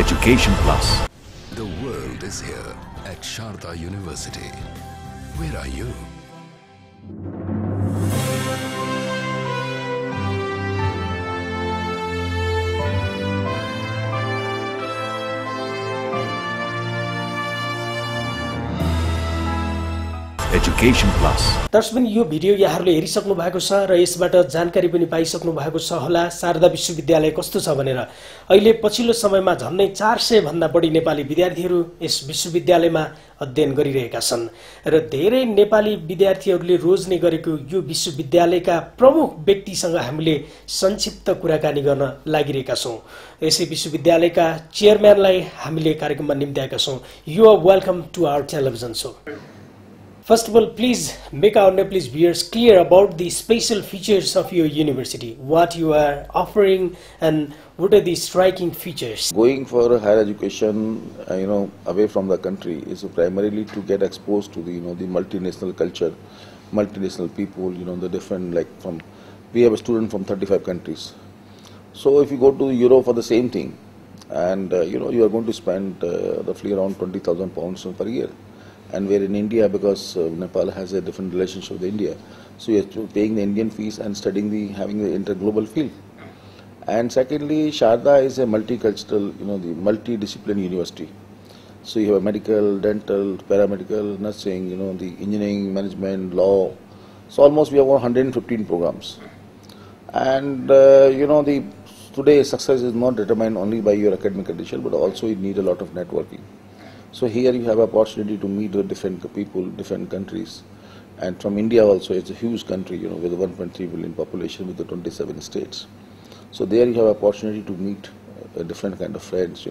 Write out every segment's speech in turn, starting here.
Education Plus. The world is here at Sharda University. Where are you? Education Plus. दर्शक यो video यहाँहरूले हेरिसक्नु भएको छ र यसबाट जानकारी पनि पाइसक्नु भएको छ होला शारदा विश्वविद्यालय कस्तो छ भनेर। अहिले पछिल्लो समयमा झन्डै 400 भन्दा बढी नेपाली विद्यार्थीहरू यस विश्वविद्यालयमा अध्ययन गरिरहेका छन् र धेरै नेपाली विद्यार्थीहरूले रोज्ने गरेको यो विश्वविद्यालयका प्रमुख व्यक्तिसँग हामीले संक्षिप्त कुराकानी गर्न लागिरहेका छौं। यसै विश्वविद्यालयका चेयरम्यानलाई हामीले कार्यक्रममा निम्त्याएका छौं। You are welcome to our television show. First of all, please make our Nepalese viewers clear about the special features of your university, what you are offering and what are the striking features. Going for higher education, away from the country is primarily to get exposed to the, the multinational culture, multinational people, the different, we have a student from 35 countries. So if you go to Europe for the same thing, and you are going to spend roughly around 20,000 pounds per year. And we're in India because Nepal has a different relationship with India. So you're paying the Indian fees and studying having the interglobal field. And secondly, Sharda is a multicultural, the multidisciplinary university. So you have medical, dental, paramedical, nursing, the engineering, management, law. So almost we have 115 programs. And today success is not determined only by your academic condition, but also you need a lot of networking. So here you have an opportunity to meet with different people, different countries. And from India also, it's a huge country, with a 1.3 billion population with the 27 states. So there you have an opportunity to meet different kind of friends,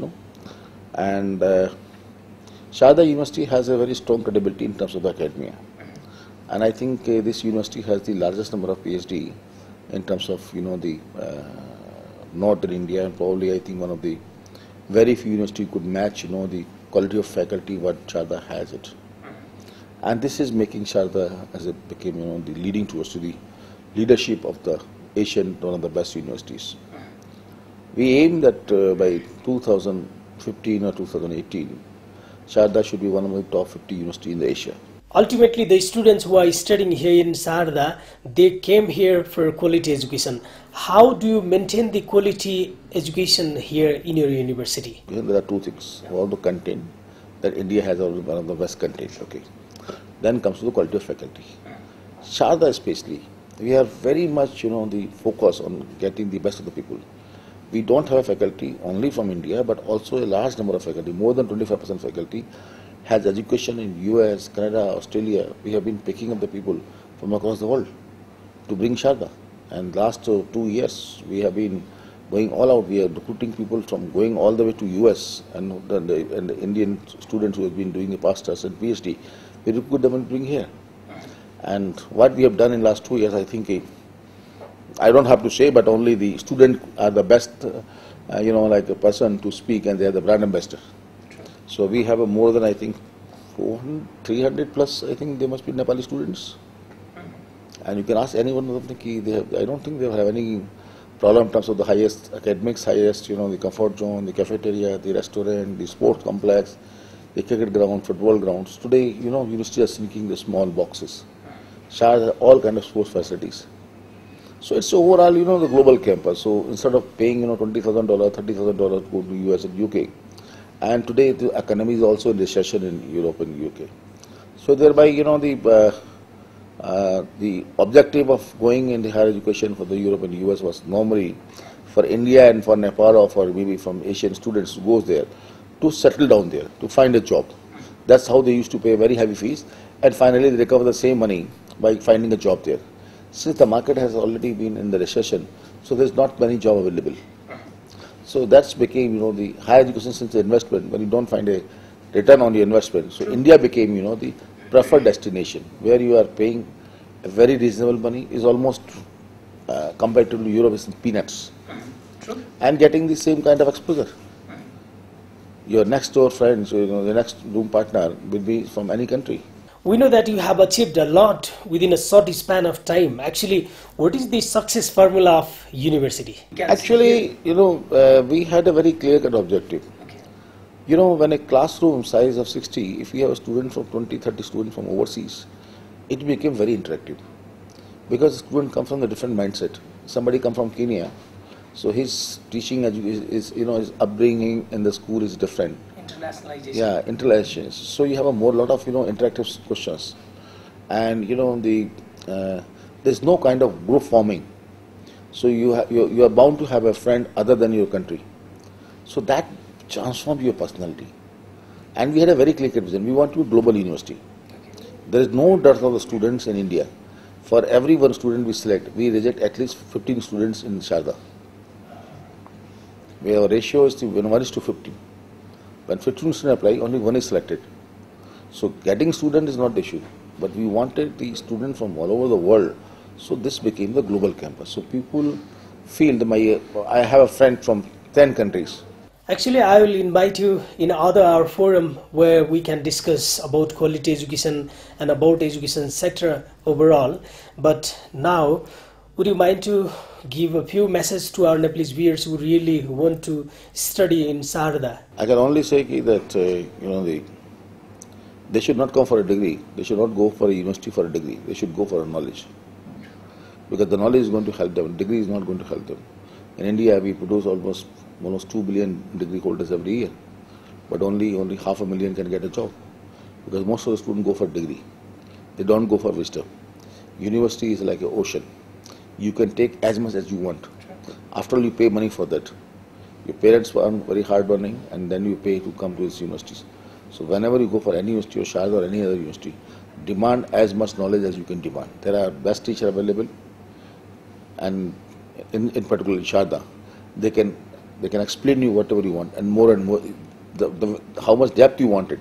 And Sharda University has a very strong credibility in terms of the academia. And I think this university has the largest number of PhD in terms of, the northern India, and probably I think one of the very few universities could match, the quality of faculty what Sharda has it. And this is making Sharda as it became, the leading towards to the leadership of the Asian, one of the best universities. We aim that by 2015 or 2018, Sharda should be one of the top 50 universities in Asia. Ultimately, the students who are studying here in Sharda, they came here for quality education. How do you maintain the quality education here in your university? There are two things. One, the content, that India has one of the best content. Okay. Then comes to the quality of faculty. Sharda especially, we are very much, the focus on getting the best of the people. We don't have a faculty only from India, but also a large number of faculty, more than 25% faculty, has education in US, Canada, Australia. We have been picking up the people from across the world to bring Sharda. And last 2 years, we have been going all out. We are recruiting people from going all the way to US and the Indian students who have been doing a master's and PhD. We recruit them and bring here. And what we have done in last 2 years, I think, I don't have to say, but only the students are the best, like a person to speak, and they are the brand ambassador. So we have more than, I think, 300 plus, I think, they must be Nepali students. And you can ask anyone of them, I don't think they have any problem in terms of the highest academics, highest, the comfort zone, the cafeteria, the restaurant, the sports complex, the cricket ground, football grounds. Today, universities are sinking the small boxes. Sharda has all kind of sports facilities. So it's overall, the global campus. So instead of paying, $20,000, $30,000 to go to US and UK, and today the economy is also in recession in Europe and UK. So thereby, the objective of going in the higher education for the Europe and US was normally for India and for Nepal or for maybe from Asian students who goes there to settle down there, to find a job. That's how they used to pay very heavy fees, and finally they recover the same money by finding a job there. Since the market has already been in the recession, so there's not many jobs available. So that's became, the higher education since the investment, when you don't find a return on your investment. So India became, the preferred destination where you are paying a very reasonable money, is almost compared to Europe is peanuts. True. And getting the same kind of exposure. Your next door friends, the next room partner will be from any country. We know that you have achieved a lot within a short span of time. Actually, what is the success formula of university? Actually, we had a very clear-cut objective. You know, when a classroom size of 60, if you have a student from 20, 30 students from overseas, it became very interactive. Because the student comes from a different mindset. Somebody comes from Kenya, so his teaching is his upbringing in the school is different. Internationalization. Yeah, internationalization. So you have a lot of interactive questions, and there's no kind of group forming. So you are bound to have a friend other than your country. So that transformed your personality. And we had a very clear vision. We want to be a global university. There is no dearth of the students in India. For every one student we select, we reject at least 15 students in Sharda. Our ratio is 1 is to 50. When 15 students apply, only one is selected. So getting student is not the issue. But we wanted the student from all over the world. So this became the global campus. So people feel that I have a friend from 10 countries. Actually, I will invite you in our forum where we can discuss about quality education and about education sector overall. But now, would you mind to give a few messages to our Nepalese viewers who really want to study in Sharda? I can only say that they should not come for a degree. They should not go for a university for a degree. They should go for a knowledge, because the knowledge is going to help them. Degree is not going to help them. In India, we produce almost 2 billion degree holders every year, but only 500,000 can get a job, because most of the students go for degree. They don't go for wisdom. University is like an ocean. You can take as much as you want. After all, you pay money for that. Your parents are very hard earning, and then you pay to come to these universities. So whenever you go for any university or Sharda or any other university, demand as much knowledge as you can demand. There are best teachers available, and in particular in Sharda, they can explain you whatever you want, and more, how much depth you want it,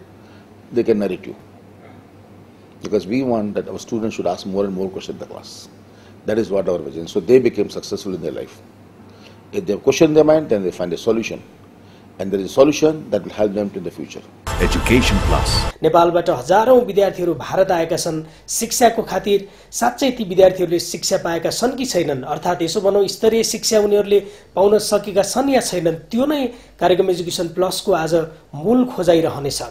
they can narrate you. Because we want that our students should ask more and more questions in the class. That is what our vision. So they became successful in their life. If they have question in their mind, then they find a solution. And there is a solution that will help them in the future. Education Plus. नेपालबाट हजारौं विद्यार्थीहरू भारत आएका छन् शिक्षाको खातिर। साच्चै ती विद्यार्थीहरूले शिक्षा पाएका छन् कि छैनन्, अर्थात् यसो भनौं स्तरीय शिक्षा उनीहरूले पाउन सकेका छन् या छैनन्, त्यो नै कार्यक्रम एजुकेसन प्लसको आज मूल खोजाइ रहनेछ।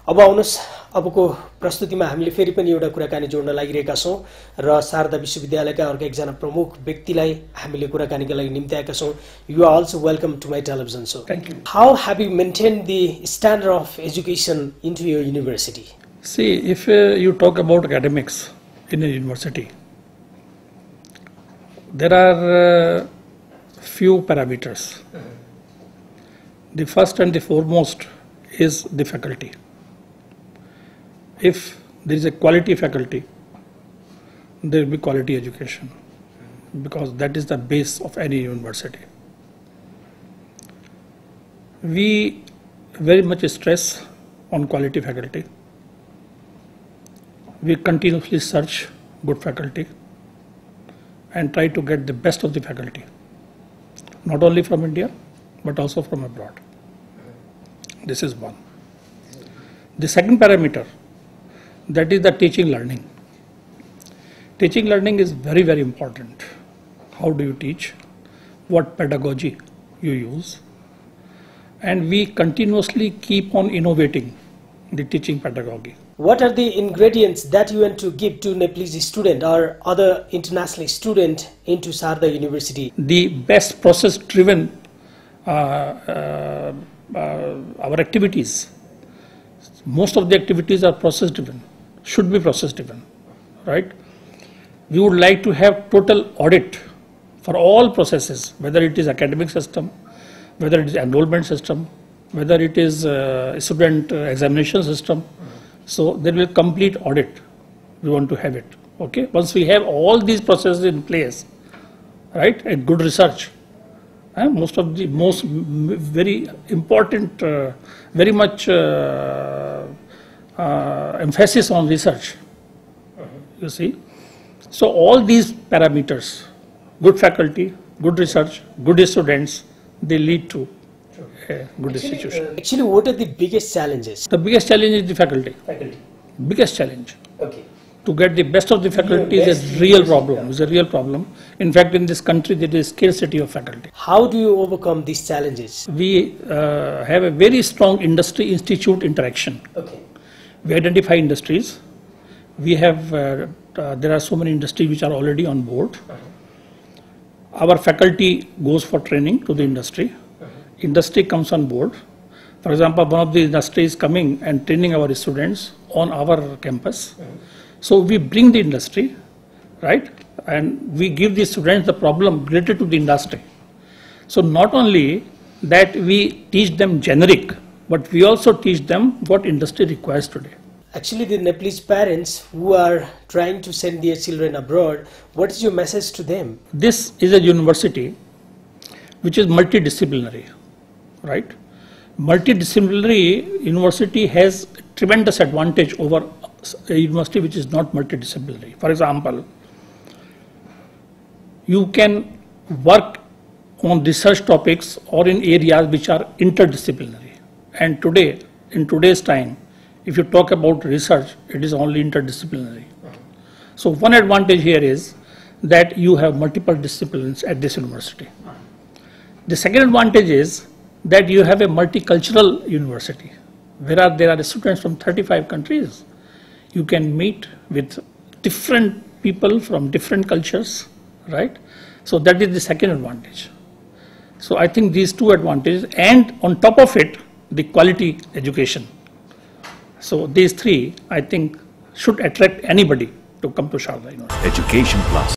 अब आउनुस्, अबको प्रस्तुतिमा हामीले फेरि पनि एउटा कुराकानी जोड्न लागिरहेका छौं र शारदा विश्वविद्यालयका अर्को एकजना प्रमुख व्यक्तिलाई हामीले कुराकानीका लागि निम्त्याएका छौं। You are also welcome to my television show. Thank you. How have you maintained the standard of education into your university? See, if you talk about academics in a university, there are few parameters. The first and the foremost is the faculty. If there is a quality faculty, there will be quality education, because that is the base of any university. We very much stress on quality faculty. We continuously search good faculty and try to get the best of the faculty, not only from India, but also from abroad. This is one. The second parameter, that is the teaching learning. Teaching learning is very, very important. How do you teach? What pedagogy you use? And we continuously keep on innovating the teaching pedagogy. What are the ingredients that you want to give to Nepalese student or other international student into Sharda University? The best process-driven our activities. Most of the activities are process-driven, should be process-driven, right? We would like to have total audit for all processes, whether it is academic system, whether it is enrollment system, whether it is student examination system. So there will be complete audit. We want to have it. Okay. Once we have all these processes in place, right, and good research, very important, very much emphasis on research. You see. So all these parameters, good faculty, good research, good students, they lead to a good institution. Actually, what are the biggest challenges? The biggest challenge is the faculty. Faculty. Biggest challenge. Okay. to get the best of the faculty is a real problem. Is a real problem. In fact, in this country, there is scarcity of faculty. How do you overcome these challenges? We have a very strong industry-institute interaction. Okay. We identify industries. We have, there are so many industries which are already on board. Our faculty goes for training to the industry. Industry comes on board. For example, one of the industries coming and training our students on our campus. So we bring the industry, right? And we give the students the problem related to the industry. So not only that we teach them generic, but we also teach them what industry requires today. Actually, the Nepalese parents who are trying to send their children abroad, what is your message to them? This is a university which is multidisciplinary, right? Multidisciplinary university has tremendous advantage over a university which is not multidisciplinary. For example, you can work on research topics or in areas which are interdisciplinary. And today, in today's time, if you talk about research, it is only interdisciplinary. So one advantage here is that you have multiple disciplines at this university. The second advantage is that you have a multicultural university, where there are students from 35 countries. You can meet with different people from different cultures, right? So that is the second advantage. So I think these two advantages, and on top of it, the quality education. So these three, I think, should attract anybody to come to Sharda University. Education Plus.